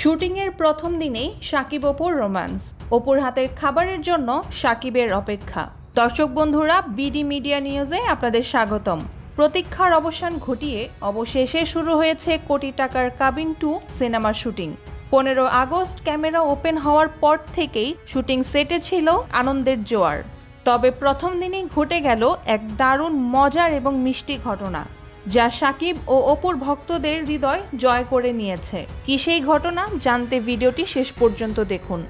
শুটিংয়ের প্রথম দিনেই শাকিব অপুর রোম্যান্স, অপুর হাতের খাবারের জন্য শাকিবের অপেক্ষা। দর্শক বন্ধুরা, বিডি মিডিয়া নিউজে আপনাদের স্বাগতম। প্রতীক্ষার অবসান ঘটিয়ে অবশেষে শুরু হয়েছে কোটি টাকার কাবিন 2 সিনেমার শুটিং। 15 আগস্ট ক্যামেরা ওপেন হওয়ার পর থেকেই শুটিং সেটে ছিল আনন্দের জোয়ার। তবে প্রথম দিনেই ঘটে গেল এক দারুণ মজার এবং মিষ্টি ঘটনা, যা শাকিব ও অপুর ভক্তদের হৃদয় জয় করে নিয়েছে। কি সেই ঘটনা, জানতে ভিডিওটি শেষ পর্যন্ত দেখুন।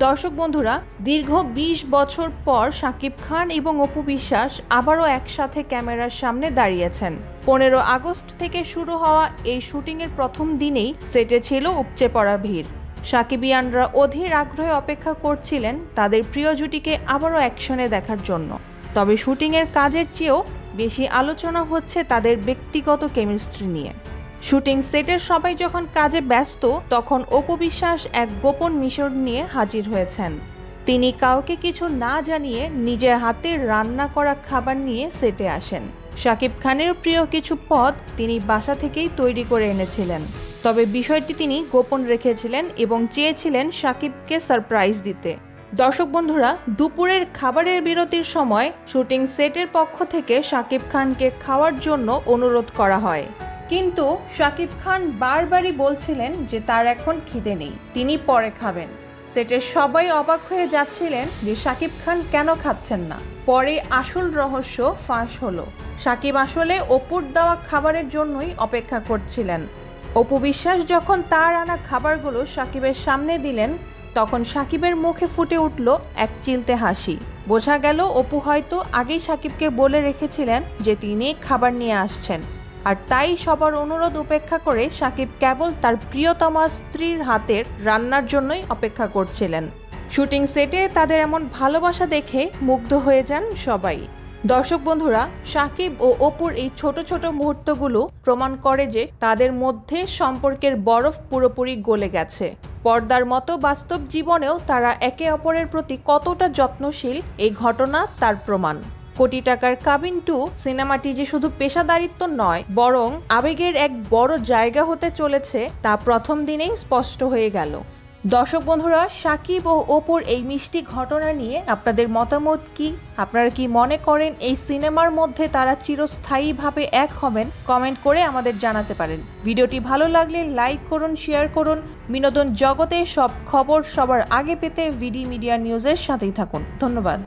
দর্শক বন্ধুরা, দীর্ঘ 20 বছর পর শাকিব খান এবং অপু বিশ্বাস আবারও একসাথে ক্যামেরার সামনে দাঁড়িয়েছেন। 15 আগস্ট থেকে শুরু হওয়া এই শুটিংয়ের প্রথম দিনেই সেটে ছিল উপচে পড়া ভিড়। শাকিবিয়ানরা অধীর আগ্রহে অপেক্ষা করছিলেন তাদের প্রিয় জুটিকে আবারও অ্যাকশনে দেখার জন্য। তবে শুটিংয়ের কাজের চেয়েও বেশি আলোচনা হচ্ছে তাদের ব্যক্তিগত কেমিস্ট্রি নিয়ে। শুটিং সেটের সবাই যখন কাজে ব্যস্ত, তখন অপু বিশ্বাস এক গোপন মিশন নিয়ে হাজির হয়েছেন। তিনি কাউকে কিছু না জানিয়ে নিজের হাতে রান্না করা খাবার নিয়ে সেটে আসেন। শাকিব খানের প্রিয় কিছু পদ তিনি বাসা থেকেই তৈরি করে এনেছিলেন। তবে বিষয়টি তিনি গোপন রেখেছিলেন এবং চেয়েছিলেন শাকিবকে সারপ্রাইজ দিতে। দর্শক বন্ধুরা, দুপুরের খাবারের বিরতির সময় শুটিং সেটের পক্ষ থেকে শাকিব খানকে খাওয়ার জন্য অনুরোধ করা হয়, কিন্তু শাকিব খান বারবারই বলছিলেন যে তার এখন খিদে নেই, তিনি পরে খাবেন। সেটের সবাই অবাক হয়ে যাচ্ছিলেন যে শাকিব খান কেন খাচ্ছেন না। পরে আসল রহস্য ফাঁস হলো। শাকিব আসলে অপুর দেওয়া খাবারের জন্যই অপেক্ষা করছিলেন। অপু বিশ্বাস যখন তার আনা খাবারগুলো শাকিবের সামনে দিলেন, তখন শাকিবের মুখে ফুটে উঠল এক চিলতে হাসি। বোঝা গেল অপু হয়তো আগেই শাকিবকে বলে রেখেছিলেন যে তিনি খাবার নিয়ে আসছেন, আর তাই সবার অনুরোধ উপেক্ষা করে শাকিব কেবল তার প্রিয়তমা স্ত্রীর হাতের রান্নার জন্যই অপেক্ষা করছিলেন। শুটিং সেটে তাদের এমন ভালোবাসা দেখে মুগ্ধ হয়ে যান সবাই। দর্শক বন্ধুরা, শাকিব ও অপুর এই ছোট ছোট মুহূর্তগুলো প্রমাণ করে যে তাদের মধ্যে সম্পর্কের বরফ পুরোপুরি গলে গেছে। পর্দার মতো বাস্তব জীবনেও তারা একে অপরের প্রতি কতটা যত্নশীল, এই ঘটনা তার প্রমাণ। কোটি টাকার কাবিন 2 সিনেমাটি যে শুধু পেশাদারিত্ব নয়, বরং আবেগের এক বড় জায়গা হতে চলেছে, তা প্রথম দিনেই স্পষ্ট হয়ে গেল। দর্শক বন্ধুরা, শাকিব ও অপুর এই মিষ্টি ঘটনা নিয়ে আপনাদের মতামত কি? আপনারা কি মনে করেন এই সিনেমার মধ্যে তারা চিরস্থায়ীভাবে এক হবেন? কমেন্ট করে আমাদের জানাতে পারেন। ভিডিওটি ভালো লাগলে লাইক করুন, শেয়ার করুন। বিনোদন জগতের সব খবর সবার আগে পেতে বিডি মিডিয়া নিউজের সাথেই থাকুন। ধন্যবাদ।